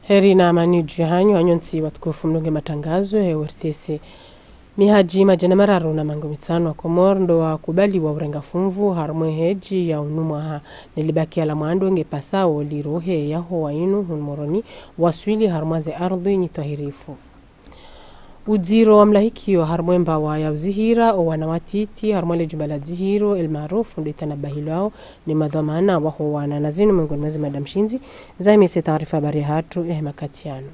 Heri na amani jihanyu hanyonsi watukufu mlunge matangazo hewertese mihaji majana mararu na mango mitano wa Komoro ndo wakubali wa urenga fumvu harumwe heji ya unumwa ha nilibaki ala mwando nge pasao lirohe yaho wa inu hunmoroni waswili harumwaze ardhi nyitahirifu. Udziro wa mlahikio harumwe mbawa ya uzihira o wanawatiti harumwele jubala zihiro elmarufu ndo itanabahilo ni madhamana waho wana nazinu mungoni mwezi madamshinzi zaimese taarifa bari hatu makatiano.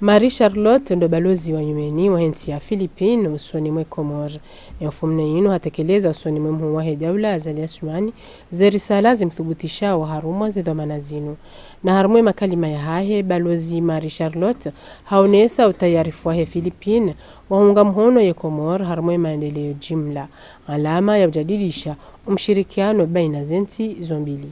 Marie Charlotte ndo balozi wa Yemeni wa hensi ya Philippine usoni mwe Komoro. Mfumne yinu hatekeleza usoni mwe mhuwahe daula azali Asumani zerisala zimthubutisha wa harumwa zidhamana zinu. Na harumwe makalima ya hahe balozi Marie Charlotte haonesa utayarifu wahe Philippine wahunga mhono ye Komoro harumwe maendeleo jimla. Alama ya ujadilisha umshirikiano baina zenti zombili.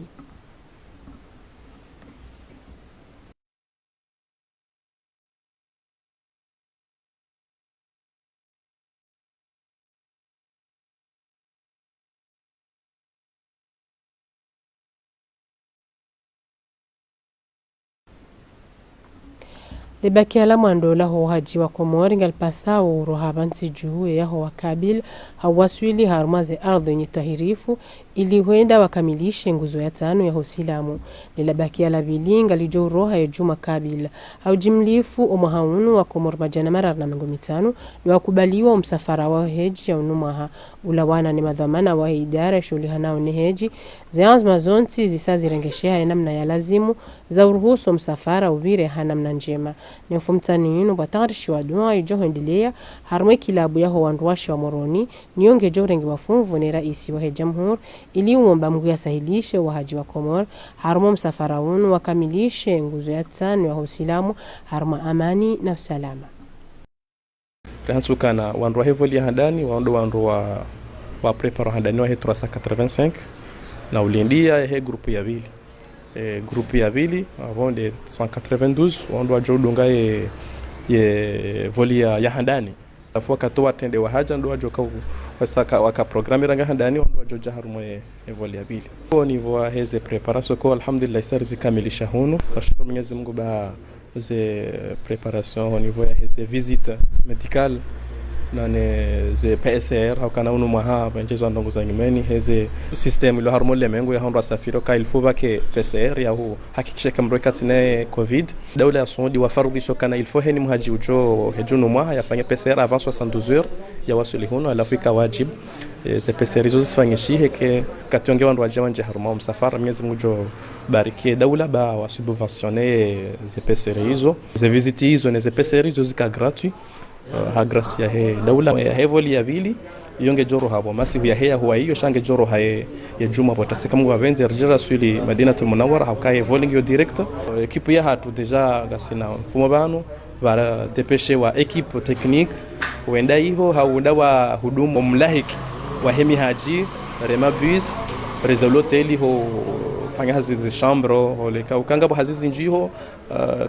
Libaki ala mwandola ho haji wa Komoro ngal pasao rohabansi juu ya ho wakabil hawaswili harumaze ardhi nyitahirifu ili huenda wakamilishe nguzo ya tano ya hosilamu. Libaki ala bilinga lijo roha ya juma kabil haujimlifu umahaunu wa Komoro majana marar na mango mitano ni wakubaliwa msafara wa heji ya unumaha ulawana ni madhamana wa idara shuli hanao ni heji zianzma zonti zisazi rengeshea ya namna ya lazimu za uruhusu msafara uvire hanamna njema. Ni mfumtani inu batarishi wa dua ijoho ndilea harumwe kilabu ya ho wanduwashi wa moroni nionge jorengi wafunvu ni raisi wa jamhur ili uomba mgu ya sahilishe wa haji wa Komoro harumwe msafara unu wakamilishe nguzo ya tano ya hosilamu harumwa amani na usalama. Kansuka na wanduwa hevoli ya handani wanduwa preparo handani wa he 385 na ulindia he grupu ya vili. Grupu ya vili avant de 192 wanduwa jodunga ye voli ya handani. Afua katoa tende wa haja ndo wajoka waka programmera nga handani wanduwa joja harumwe voli ya vili. Kwa nivo heze preparation kwa alhamdulillah sarzi kamilisha hunu. Nashukuru Mwenyezi Mungu ba ze preparation au niveau ya heze visite médicale na ze PSR hakana unu maha banjezo ndongo za Yemeni heze system ilo harmo lemengo ya honra safiro ka ilfo bake PCR ya hu hakikisha kama rekati na covid daula ya Saudi wafarudisho kana ilfo heni mhaji ujo hejunu maha yafanya PCR avant 72 heures ya wasuli huno alafu ikawajib ze PCR hizo zifanyishie heke katonge wandu wajanje harmo msafara Mwenyezi Mungu barikie daula ba wasubventionner ze PCR hizo ze visite hizo na ze PCR hizo zika gratuit ha gracia he daula ya hevoli ya vili yonge joro hapo masi ya heya huwa hiyo shange joro hae ya juma botasika mungu avenze rjera swili Madinatul Munawwara haukaye voling yo direct equipe ya hatu deja gasina mfumo bano va depeshe wa equipe technique wenda hiyo haunda wa hudumu mlahiki wa hemi haji rema bus réseau l'hôtel ho fanya hazizi chambro holeka ukanga bo hazizi njiho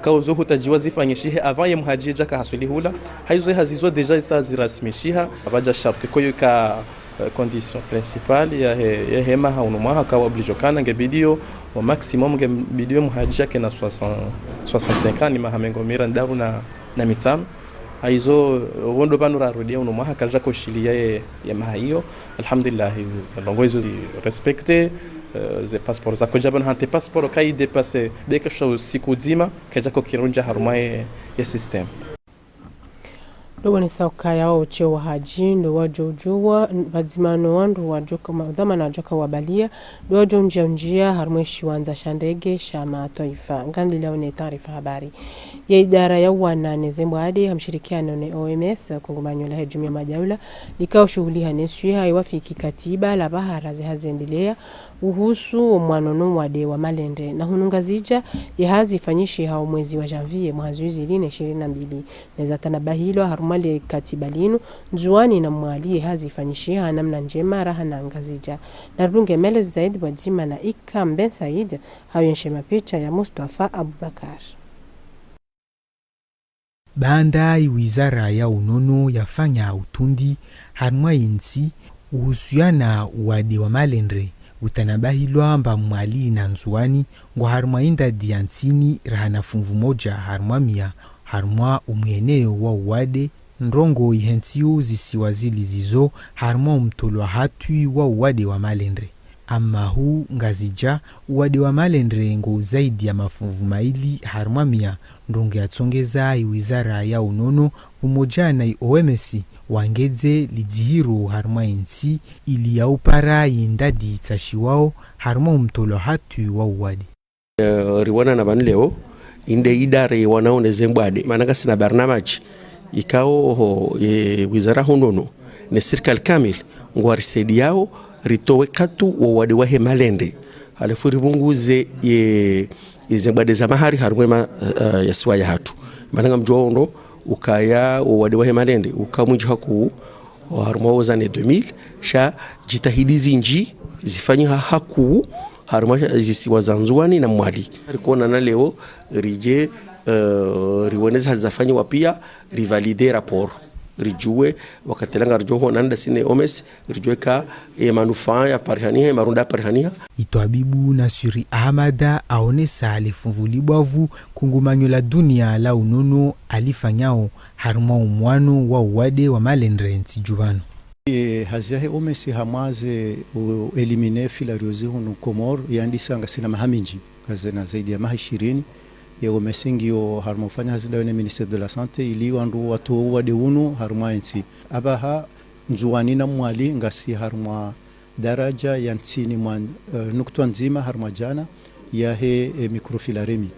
kauzo hutajiwa zifanyishihe avant ye muhaji jaka hasuli hula haizo hazizo deja isazi rasmishiha abaja sharti koyo ka condition principale ya hema haunuma hakawa obligokana ngebidio au maximum ngebidio muhaji yake na 65 ni mahamengo mira ndavu na mitano haizo wondo banura rodia unuma hakaja koshilia ya mahiyo alhamdulillah zalongo hizo respecte ze passport za kujabana hante passport kai dépasser dès que chose sikudima kaja ko kirunja haruma ya system ndo ni sauka yao chewa haji ndo wajojuwa bazimano wandu wajoka madhamana wajoka wabalia ndo wajonjia njia harumweshi wanza shandege shama taifa ngandi leo ni taarifa habari ya idara ya wanane zembwadi hamshirikiano ne OMS kongomanyo la hejumia majaula likao shughuli haneswi haiwafiki katiba la bahara zihazendelea uhusu mwanono wade wa malende na hunungazija yahazi fanyishi hao mwezi wa janvier mwazuizi line 22 neza tanabahilo harumale katiba linu nzuani na mwali yahazi fanyishi namna njema raha na ngazija na runge mele zaidi wajima na Ikam Ben Said hawenshe mapicha ya Mustafa Abubakar. Banda wizara ya unono yafanya utundi hanwa insi uhusiana wade wa malendre utanabahilwa mba mwali na nzuani ngo harumwa indadi ya nsini rahana funvu moja harumwa mia harumwa umweneo wa uwade ndrongo ihensiu zisiwazili zizo harumwa umtolwa hatui wa uwade wa malendre. Ama huu ngazija uwade wa malendre ngo zaidi ya mafunvu maili harumwa mia ndrongo ya tsongeza wizara ya unono umoja na OMS wangeze lidzihiro harumwa insi ili ya upara yindadi itashiwao harumwa umtolo hatu wa uwadi. Riwana na banleo inde idare wanaone zembwade manaka sina barnamaji ikao wizara hunono ne serikali kamil ngwarisedi yao ritowe katu wa wadi wahe malende halafu ribunguze zembwade za mahari harumwa yasiwa ya hatu manaka mjondo ukaya wadi wahe malende ukamwiji haku harumwa zane 2000 sha jitahidi zinji zifanyi haku harumwa zisiwa zanzuani na mwali rikuona na leo rije riwoneza hazafanyi wapia rivalide rapport rijue wakatelanga rijoho nanda sine OMS rijue ka manufaa ya parihania marunda parihania Itoabibu na Suri Ahmada aonesa alifumvulibwavu kungumanyo la dunia la unono alifanyao harumwa umwano wa uwade wa malendre nti juvano. Haziahe OMS hamaze elimine filariozi hunu Komor yandisanga sina mahaminji kazena zaidi ya maha 20 ya OMS ngio harumwa ufanya hazida wene Ministère de la Santé ili wandu watu uwade unu harumwa nti abaha nzuwani na mwali ngasi harumwa daraja ya ntsini mwa nuktua nzima harumwa jana ya he microfilaremi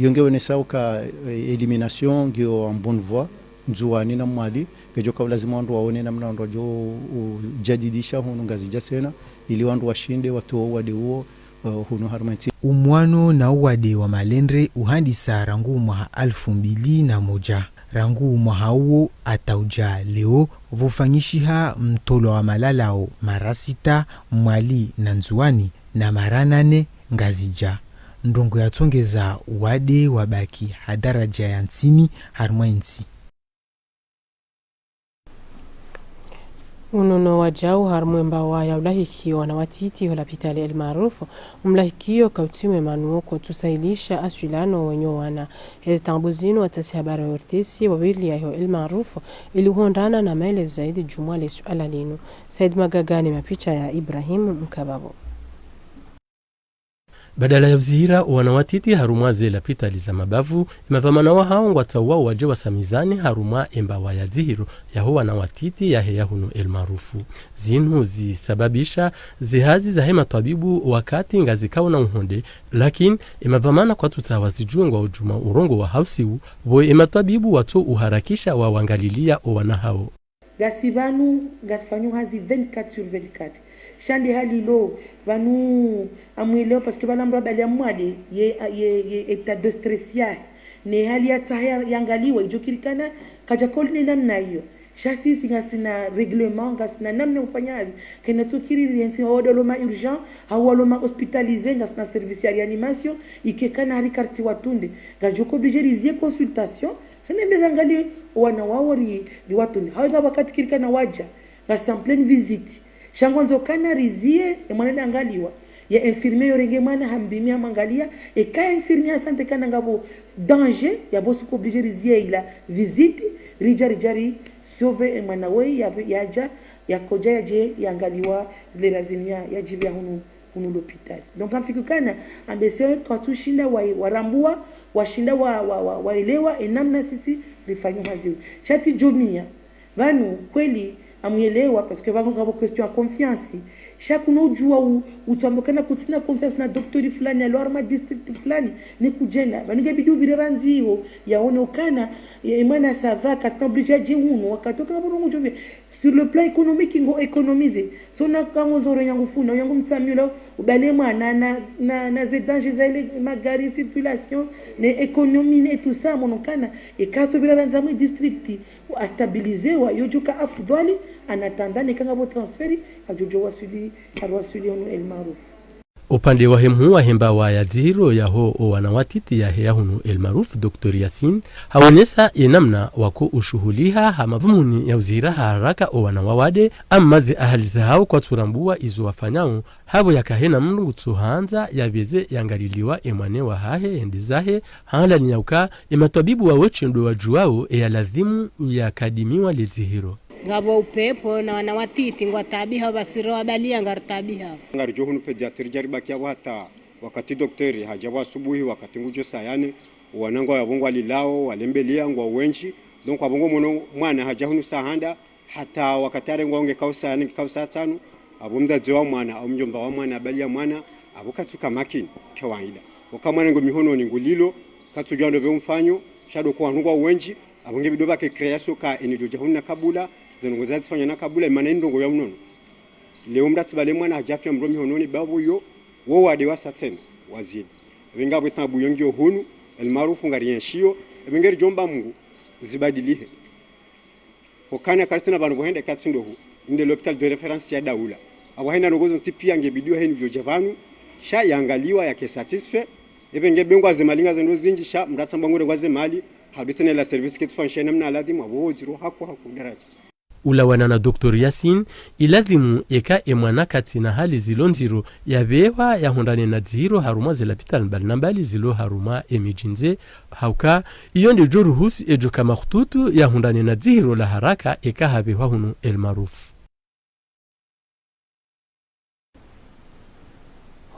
yongewe sauka elimination ngio en bonne voie nzuwani na mwali gejo kwa lazima wandu waone namna wandu wajo jadidisha hunu ngazi jasena ili wandu washinde watu wade uo hunu harumwa nti umwano na uwade wa malendre uhandisa rangu mwa 2001 rangu mwa uo atauja leo vufanyishiha mtolo wa malalao marasita mwali na nzuani na maranane ngazija ndongo ya tsongeza wade wabaki hadaraja ya nsini harumwa nsi. Unono wajau harumwemba wa ya ulahikio na watiti holapitali el maarufu umlahikio kautume manuo kwa tusailisha aswilano wenyo wana hezitambuzino watasi habari wa urtesi wawili ya el maarufu ili huondana na maele zaidi jumwale suala linu. Said Magagani mapicha ya Ibrahim Mkababo. Badala ya uzihira wanawatiti harumwa zela pitali za mabavu imadhamana wa hao watawa waje wasamizani harumwa emba wa ya zihiro ya huwa na watiti ya heya hunu el maarufu zinu zisababisha zihazi za hema tabibu wakati ngazikao na uhonde lakini imadhamana kwa tutawa zijuengwa ujuma urongo wa hausiu woe ematabibu watu uharakisha wa wangalilia o wana hao. Gasibanu gafanyu hazi 24 sur 24 shandi halilo banu amwileo parce que banambra bali amwade ye état de stress ya ne hali ya tsaya yangaliwa ijokirikana kaja kolne namna hiyo shasi singasina règlement ngasina namna ufanyazi kena tukiri riensi odoloma urgent hawaloma hospitaliser ngasina service ya reanimation ikekana hali karti watunde gajoko obligé rizie consultation hanende rangali wana wawori liwatunde hawa wakati kirikana waja ngasa pleine visite shangonzo kana rizie mwana angaliwa ya infirmier yorenge mwana hambimi amangalia e ka infirmier santé kana ngabo danger ya bosu ko obligé rizie ila visite rijari sauve mwana we yaja yakoja yaje yangaliwa zile lazimia yajibia hunu l'hôpital. Donc afikukana ambese kwa tushinda warambua washinda waelewa enamna sisi rifanyo haziu shati jomia vanu kweli amuelewa parce que vango ngabo question ya confiance chaque unojua utambokana kutsina confiance na doktori fulani alors ma district fulani ni kujenga vanige bidu biranzio yaone ukana imana sava kasta obligé jihuno wakatoka burungu jombe sur le plan économique ngo économiser sona kango nzoro yangu funa yangu msamilo ubale mwana na zedange zile magari circulation ne économie et tout ça monokana et kato biranza mu district a stabiliser wa yojuka afdali anatanda ne kanga bo transferi ajojo wasuli arwasuli onu el maruf. upande wa hemu wa hemba wa ya zihiro ya ho o wanawatiti ya hea hunu elmaruf Dr. Yasin haonyesa yenamna wako ushuhuliha hamavumuni ya uzihira haraka o wanawawade amazi ahaliza hao kwa turambua izo wafanyao habo ya kahena mnungu tsuhanza ya beze yangaliliwa emwane wa hahe endizahe hala ninyauka ematabibu wa wechendo wa juao ya lazimu ya kadimiwa lezihiro ngabo upepo na wanawatiti ngwa tabiha basiro wabalia ngar tabiha ngar johunu pediatri jariba kia wata wakati daktari hajawa asubuhi wakati ngujo sayane wanango yabongo alilao walembelia ngwa wenji donc abongo mono mwana hajahunu sahanda hata wakatare ngwa onge kausa yani kausa tano abomda jewa mwana au mjomba wa mwana balia mwana abokatuka makini kawaida wakamwana ngo mihono ni ngulilo katujando be mfanyo shado kwa ngwa wenji abonge bidoba ke creation ka enijo jahunna kabula zenongo zazifanya na kabula imana ndongo ya mnono leo mdatsi bale mwana hajafya mromi hononi babu yo wo wade wasatena wazidi wenga bwetabu yongyo hunu elmarufu ngarienshio ebengeri jomba mungu zibadilihe okana karsina banu bohende katsindo hu inde l'hôpital de référence ya Daula abahenda nogozo tipia ngebidiwa heni byo javanu sha yangaliwa yake satisfait ebenge bengwa zemalinga zendo zinji sha mdatamba ngure gwaze mali haditene la service kitu function namna aladhimu abojiro hako daraja ulawana na Dr. Yasin iladhimu eka emwana kati na hali zilonziro ya bewa ya hondane na zihiro haruma zelapita mbali zilo haruma emijinze hauka iyo ndio ruhusu ejo kama khututu ya hondane na zihiro la haraka eka habewa hunu elmarufu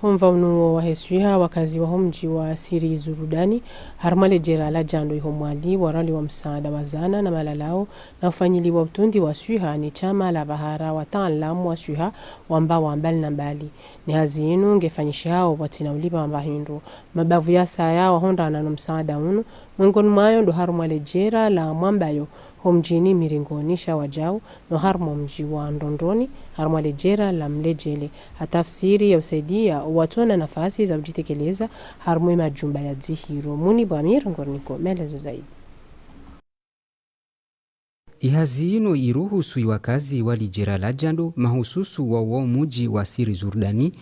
Humva unuo wa hesuiha wakazi wa mji wa Siri Zurudani harmale jera la jando ihomwali warali wa msaada wa zana na malalao na ufanyili wa utundi wa suiha ni chama la bahara wa taalamu wa suiha wamba wa mbali na mbali ni hazinu ngefanyishi hao watina ulipa wamba hindu mabavu ya saya wa honda na msaada unu mwengoni mwayo ndo harmale jera la mwambayo homjini miringonisha wajao no harmo mji wa Ndondoni harmo lejera la mlejele hatafsiri ya usaidia watona nafasi za kujitekeleza harmo majumba ya zihiro muni bamir ngorniko melezo zaidi ihazino iruhusu wakazi walijera la jando mahususu wa muji wa Siri Zurdani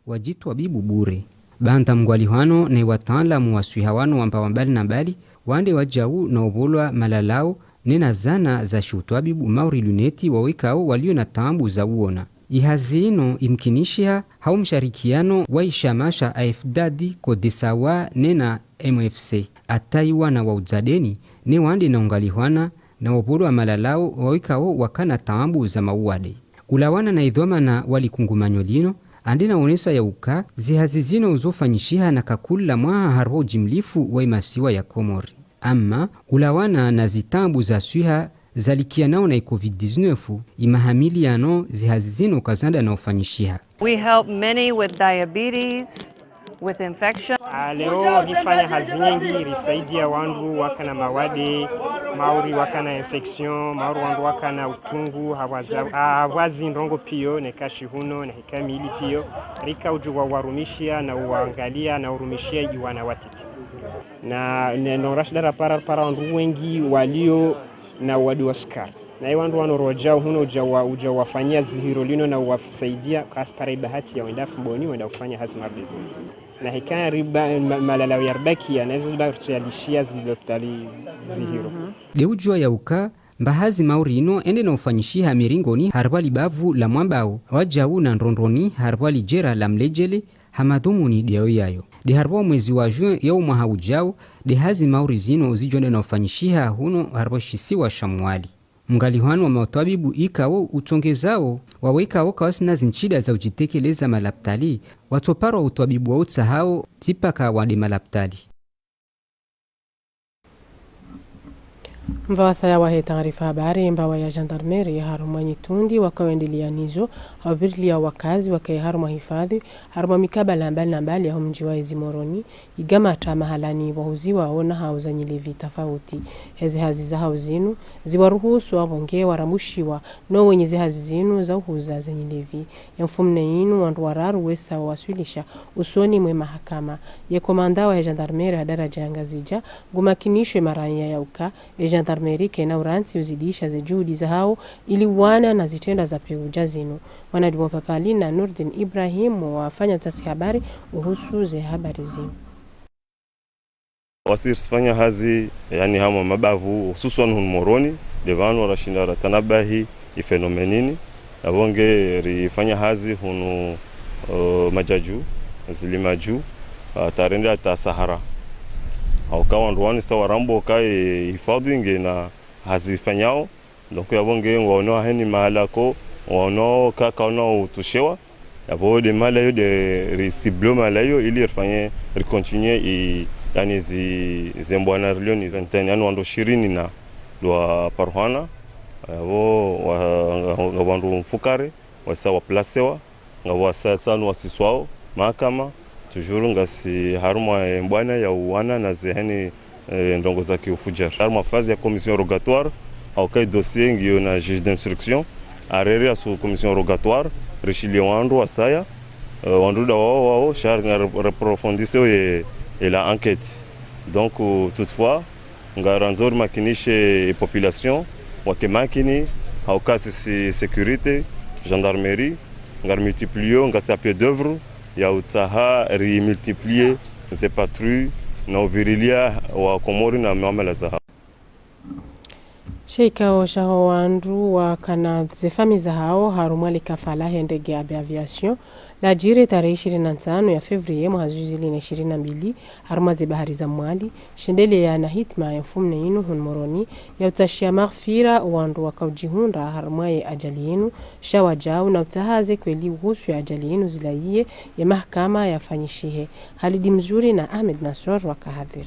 wajitwa bibu bure banta mgwalihano ne wataalamu wa suihawano wambali na mbali wande wajau na obolwa malalao nena zana za shutwabibu mauri luneti wawekao walio na tambu za uona. Ihazino imkinishia hao msharikiano wa ishamasha AFDADI kodesawa nena MFC. Ataiwa na wauzadeni ne wande na ungalihwana na wapolo wa malalao wawekao wakana tambu za mauade. Ulawana na idhoma na walikungumanyo lino andina onesa ya uka zihazizino uzofanyishiha na kakula mwaha harho jimlifu wa imasiwa ya Komori. Ama ulawana na zitambu za suiha zalikianao na COVID-19 imahamiliano zihazizino kazanda na ufanyishiha. We help many with diabetes, with infection. Leo nifanya hazi nyingi risaidia wandu wakana mawade, mauri wakana infection, mauri wandu wakana utungu, hawazi ndongo pio, nekashi huno, na hikamili pio. Rika ujuwa warumishia na uangalia na urumishia iwana watiti. Na norashidara para wandu wengi walio na wadu wa sukari. Na iwandu wanoroja huno uja wafanyia zihiro lino na wafisaidia kaspara ibahati ya wendafu boni wenda ufanya hazi mabezi. Na hikaya riba malalaw yarbaki ya nazo barchalishia ziloptali zihiro. Deujua ya uka mbahazi maurino ende na ufanyishiha miringoni harwali bavu la mwambao wajau na ndrondroni harwali jera la mlejele hamadhumuni diao yayo. De harwa mwezi wa juin ya umwaha ujao de hazi mauri zino zijonde na ufanyishiha huno harwashisiwa shamwali. Mgalihwano wa mautabibu ikao utongezao wawekao kawasi na zinchida za ujitekeleza malaptali watoparo wa utabibu wa utsahao tipaka wade malaptali. Mvasa ya wahe taarifa habari mbawa ya jandarmeri haruma nyitundi wakawendelia nizo hawabirlia wakazi wakae haruma hifadhi haruma mikabala mbali na mbali ya mji wa Izimoroni igamata mahalani wahuziwa ona hauzanyilevi tofauti hezi hazi za hauzinu ziwaruhusu wabonge waramushiwa no wenye hazi zinu za uhuza zanyilevi ya mfumne inu wandu wararu wesa waswilisha usoni mwe mahakama ya komanda wa jandarmeri hadaraja ya Ngazija gumakinishwe maranya ya uka gendarmerie kena uransi uzidisha ze juhudi za hao ili wana na zitenda za peuja zinu. Wanadimo Papali na Nurdin Ibrahim wafanya tasi habari uhusu ze habari zinu. Wasifanya hazi yani hama mabavu hususan moroni devano rashinda ratanabahi ifenomenini abonge rifanya hazi hunu majaju zilimaju tarende ata Sahara au kawa ndwani sawa rambo kai hifadhi nge na hazifanyao donc abonge ngono hani malako ono kaka ono utushewa abode malayo de risiblo malayo ili rifanye recontinue i yani zimbwana rilioni zantani yani wando 20 na lwa parhana ngabandu mfukare wasawa placewa ngawa sasanu wasiswao mahakama toujours ngasi haruma mbwana ya uwana na zehani ndongo za kiufujar haruma fazi ya commission rogatoire au kai dossier ngio na juge d'instruction arere asu commission rogatoire richili wandu wasaya wandu da wao char reprofondisseur et la enquête. Donc toutefois ngaranzor makinishe population wake makini haukasi sécurité gendarmerie ngar multiplier ngasi à pied d'œuvre ya utsaha remultiplier ces patrouilles na virilia wa Komori na muamala za Sheika o shaho wandu wa kana zefami za hao harumwali kafala ndege ya aviation la jire tarehe 25 ya Fevrier mwaka 2022 haruma ze bahari za mwali shendele ya na hitma ya fumne inu hunmoroni ya utashia maghfira wandu wakaujihunda haruma ya ajali yenu shawajau na utahaze kweli uhusu ya ajali yenu zilaiye ya mahakama ya fanyishihe. Halidi Mzuri na Ahmed Nasor wakahadhir.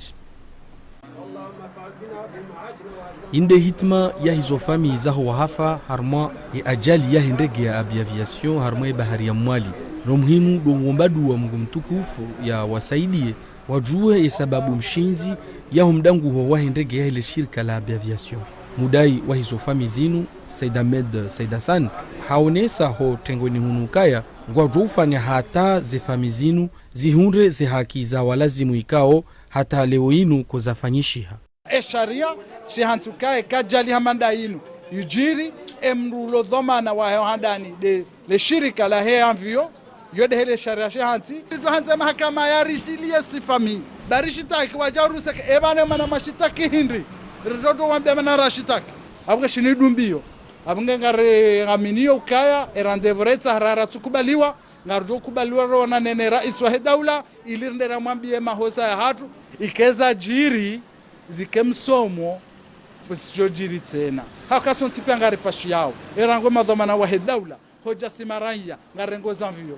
Inde hitma ya hizo fami zaho wahafa harma ya ajali ya ndege ya aviation harma ya bahari ya mwali no muhimu do wombadu wa Mungu mtukufu ya wasaidie wajue ya sababu mshinzi ya humdangu ho wa ndege ya ile shirika la aviation mudai wa hizo fami zinu Said Ahmed Said Hassan haonesa ho tengoni hunukaya ngwajufanya hata ze fami zinu zihunre ze haki za walazimu ikao hata leo inu kozafanyishiha sharia shihantukae kajali hamanda inu yujiri emrulo dhamana wa handani de le shirika la he envio yode hele sharia shihanti tuhanze mahakama ya rishilie sifami barishitaki wajarusa ebane mana mashitaki hindri rodo wambe mana rashitaki abwe shinidumbio abunge ngare ngaminio ukaya erandevretsa harara tukubaliwa ngarjo kubaliwa rona nene rais wa daula ilirndera mwambie mahosa ya hatu ikeza jiri zikemsomo busijojiri tena hakason tipangari pashi yao erango madhamana wa daula hoja simaranya ngarengo zanvio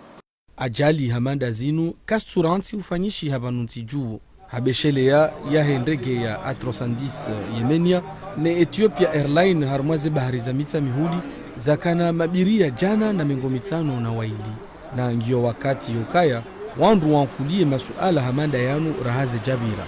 ajali hamanda zinu kasturanti ufanyishi habanunti juu habeshelea ya ndege ya A310 Yemenia ne Ethiopia Airline harmaze bahari za mita mihuli zakana mabiria jana na mengo mitano na waili na ngio wakati yokaya wandu wankulie masuala hamanda yanu rahaze jabira.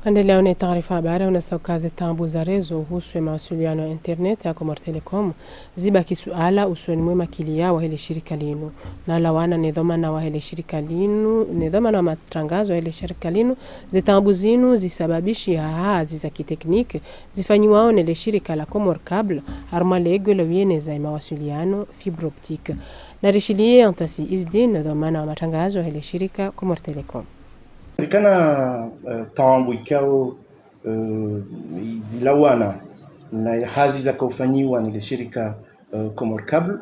Kandelea une taarifa habari unasaukaze tambu za rezo uhusu mawasiliano ya internet ya Comor Telecom ziba kisuala usoni mwema kilia wa hele shirika linu na lawana nidhamana wa hele shirika linu nidhamana wa matangazo wa hele shirika linu zitambu zinu zisababishi hahazi za kitekniki zifanyiwao nele shirika la Comor Cable harma lego lowiene za mawasiliano fibre optique na rishilie antasi isdi nidhamana wa matangazo wa hele shirika Comor Telecom. Kana tambu ikao zilawana na hazi za kufanyiwa ni shirika Comor Cable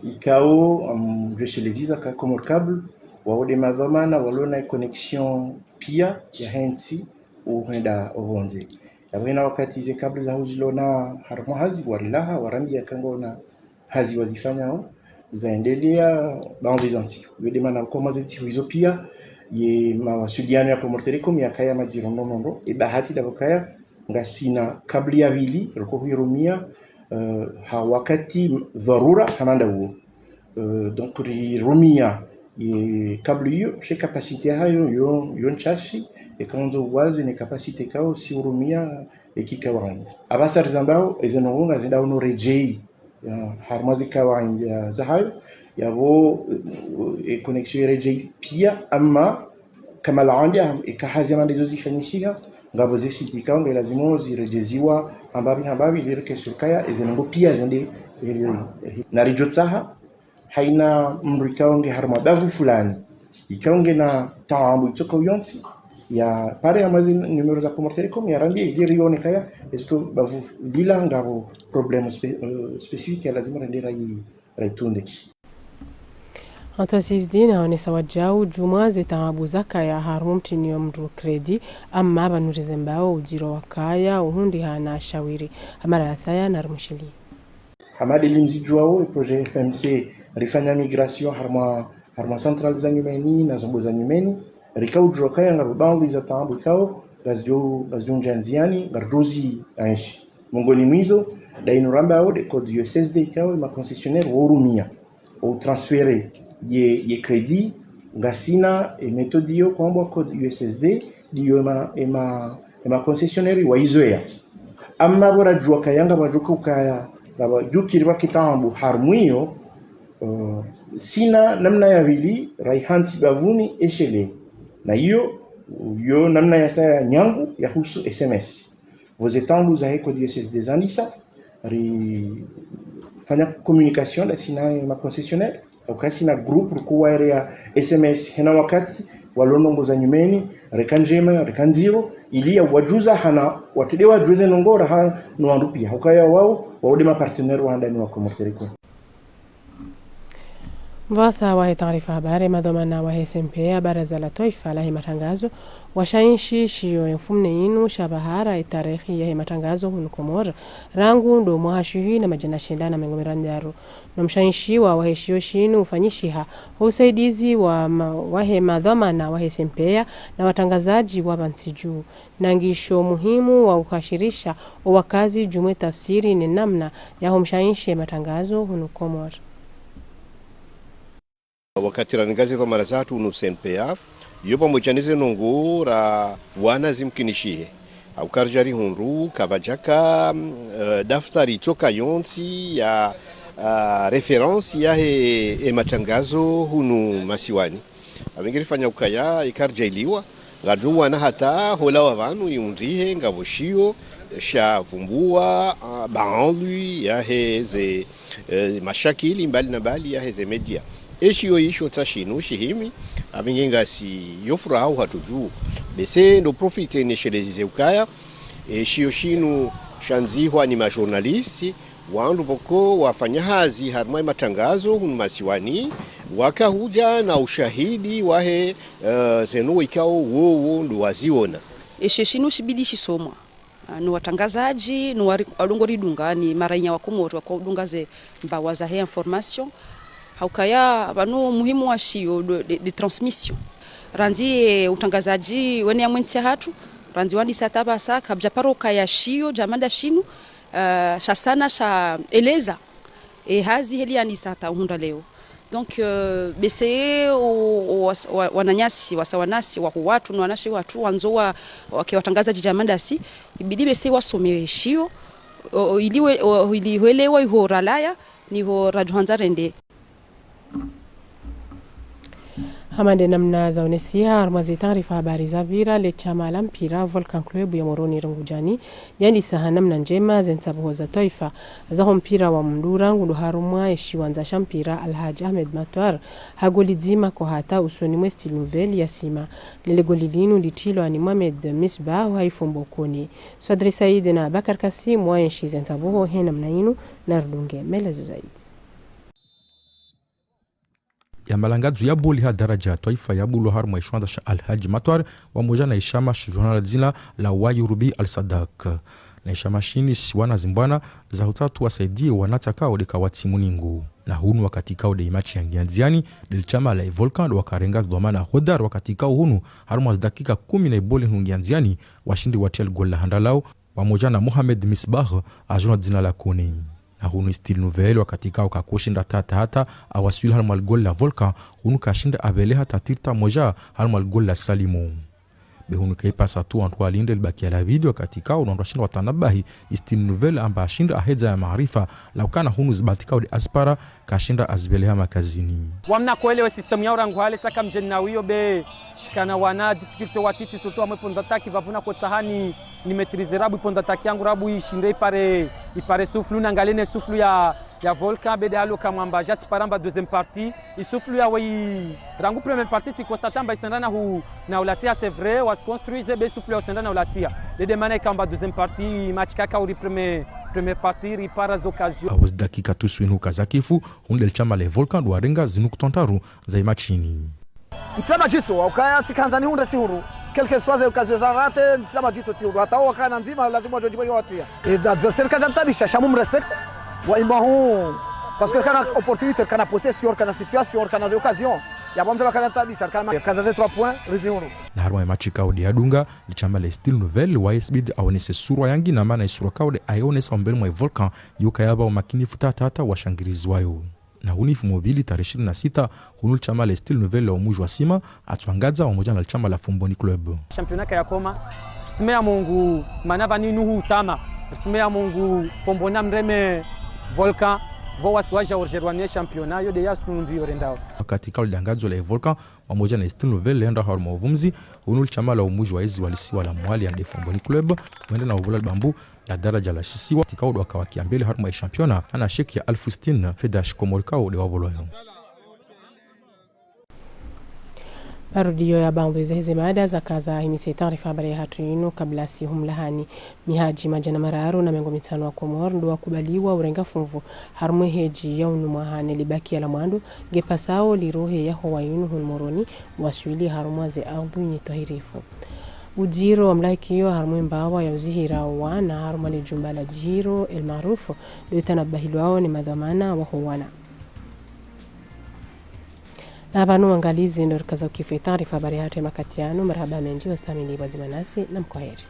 ikao jeshelezi ka Comor Cable waode madhamana walona connection pia ya hensi uenda ovonze yabena wakati ze cable za huzilona harmo hazi warilaha warambia kangona hazi wazifanyao zaendelea banvizanti wede mana koma zeti hizo pia ye mawasiliano ya Comor Telecom yakaya majirondo nondo e bahati da bakaya ngasina kabli ya vili roko hirumia ha wakati dharura hananda huo donc rumia ye kabli hiyo she capacité hayo yo nchashi e kando wazi ne capacité kao si rumia e kikawani abasa rizambao ezenonga zenda uno rejei harmazi kawani ya zahayo yabo e connexion rejei pia ama kama laandia ikahazi mandizo zifanyishia ngabo zisitika nge lazima zirejeziwa hambavi lirike surkaya ezengo pia zende na rijotsaha haina mrikaonge harmadavu fulani ikaonge na taambu itoko yonsi ya pare amazi numero za Comor Telecom ya rangi ilirione kaya esto bavu bila ngabo problem specific ya lazima rendera raitunde. Antosizdin aonesa wajau juma zitaabu zaka ya harumti ni mru kredi amma banurize mbao ujiro wakaya uhundi hana shawiri amara ya saya na rumushili. Hamadi limzijuao projet FMC rifanya migration harma central za nyumeni na zombo za nyumeni rikau ujiro kaya ngarubangu za taabu kao gazio njanziani gardozi anshi. Mongoni mwizo dainuramba ao de code USSD kao ma concessionnaire worumia ou transférer ye crédit ngasina e méthode yo kwamba code USSD diyo ema concessionnaire wa izoea amma bora jua kayanga bajuka ukaya baba jukiri bakitambu harmuyo sina namna ya vili raihansi bavuni eshele na hiyo yo namna ya saya nyangu ya husu SMS vozetambu za code USSD zanisa ri fanya communication da sina ma concessionnaire wakati na group kwa area SMS hena wakati walonongo za nyumeni rekanjema rekanziro ili ya wajuza hana watudewa juze nongora ha nuandupia ukaya wao waode ma partenaire wa ndani wa Comor Telecom. Vasa wa taarifa habari madhamana wa SMP baraza la taifa la matangazo washainshi shio mfumne inu shabahara tarehe ya matangazo huko Comor rangu ndo mwashihi na majana shindana mengomerandaro na mshainshi wa waheshio shinu ufanyishiha usaidizi wa wahe madhamana wa SMP na watangazaji wa bansiju nangisho muhimu wa ukashirisha wakazi jumwe tafsiri ni namna ya humshainshi matangazo huko Comor. Wakati rangazi za mara zatu unusenpea yopa mojanize nongo ra wana zimkinishie au karjari hunru kabajaka daftari choka yonsi ya reference ya he matangazo hunu masiwani abingirifanya ukaya ikarjailiwa ngadu wana hata hola wavanu yundrihe ngaboshio sha vumbua baanlu ya heze mashakili mbali na mbali ya heze media Eshio isho tashinu shihimi abingenga si yofura au hatuju bese ndo profite neshelezi ukaya eshio shinu shanzihwa ni majournalisti wandu boko wafanya hazi harmai matangazo masiwani wakahuja na ushahidi wahe zenu ikao wo ndo waziona eshio shinu shibidi shisomwa ni watangazaji ni walongori dungani marainya wa Comor wa kudungaze mbawaza he information haukaya banu muhimu wa shio de transmission randi utangazaji wene amwentia hatu randi wandi sataba sa kabja paroka ya shio jamanda shinu shasana sha eleza hazi heli yani sata hunda leo donc bese wananyasi wasawanasi wa watu na wanashi watu wanzoa wakiwatangazaji jamanda si ibidi bese wasome shio iliwelewa ihoralaya niho radhanzarende Hamande namna za unesia armazi taarifa habari za vira le chama la mpira Volcan Club ya Moroni Rungujani yani saha namna njema zensabuho za taifa za mpira wa mndura ngundo harumwa eshiwanza shampira Alhaji Ahmed Matwar hagolizima kwa hata usoni mwesti nouvelle ya sima lile golilinu litilo ani Mohamed Misbah haifumbo koni Swadri Said na Bakar Kasim wa enshi zensabuho hena mnainu na rudunge melezo zaidi ya malangazu ya boli ha daraja taifa ya bulu harma ishwanda sha Alhaji Matwar wa moja na ishama shujona zina la Wayurubi al-Sadak na ishama shini siwana zimbwana za hutatu wasaidie wanataka odeka watimuningu na hunu wakati kao de imachi ya ngianziani del chama la Volcan wakarenga dhamana hodar wakati kao hunu harma dakika 10 na boli ngianziani washindi watel gol la handalao wa moja na Mohamed Misbah ajuna zina la kuni na hunu stil nouvelle wakati kao kakoshinda tata hata awaswili harmal gol la Volcan hunu kashinda abele hata tirta moja harmal gol la Salimu behunu kaipasa tu antu alinde libakia la video katika unaondoa shinda watanabahi istini nouvelle amba ashinda ahedza ya maarifa la ukana hunu zibatika udi aspara kashinda azibeleha makazini wamna kuelewa system ya urangu hale taka mjeni na wiyo be sikana wana difficulty watiti surtout amwe pondataki vavuna kwa sahani ni maîtriser rabu pondataki yangu rabu ishinde ipare souffle na ngalene souffle ya volcan bede alo kamamba jati paramba deuxième partie isouffle ya wi rangu première partie ti constatamba isendana hu na ulatia c'est vrai was construise be souffle ya sendana ulatia de demana kamba deuxième partie match kaka uri première partie ripara zoccasion awaz dakika tuswinu kazakifu hundel chama le volcan do arenga zinuktontaru za imachini msema jitso ukaya tikanzani hunda tihuru quelque soit occasion za rate msema jitso tihuru hata wakana nzima lazima wajibu yote ya adversaire kada tabisha shamu respect wa imahu parce que kana opportunité kana possession kana situation kana occasion ya bomba kana tabisha kana za 3 points rizihuru na harwa machi kaudi adunga lichamba le style nouvelle wa SBD aonese surwa yangi na maana isura kaudi aonese ombele mwa volcan yukayaba umakini futata wa shangirizi wayo na unifu mobili tarehe 26 hunu chama le style nouvelle wa muji wa sima atwangaza pamoja na chama la Fumboni Club championnat ya koma simea Mungu manava ni nuhu tama simea Mungu Fumbona mreme volcan voa swaja orjerwanie championnat yo de yasundu yorendao katika udangazo la volcan pamoja na style nouvelle enda harmo vumzi hunu chama la muji wa ezi walisiwa la mwali ya Fumboni Club wende na uvula bambu la daraja la shisiwa tikaudo akawakia mbele harma ya championa ana sheki ya Alfustin Fedash Komorkao de waboloyo Marudio ya bandu hizi mada za kaza himisi taarifa habari hatu inu kabla si humlahani mihaji majana mararu na mengo mitano wa Komoro ndo wakubaliwa urenga funvu harmwe heji ya unumahane libaki ya la mwandu gepasao lirohe ya hoa inu hunmoroni wasuili harumwaze ardhu nyitohirifu Ujiro wa mlaikio harmwe mbawa ya uzihira wa na haruma li jumba la jihiro el maarufu litanabahilwao ni madhamana wa huwana. Na banu angalizi ndo rikaza ukifu taarifa habari hatu ya makatiano marhaba menji wastamili wazimanasi na mkwaheri.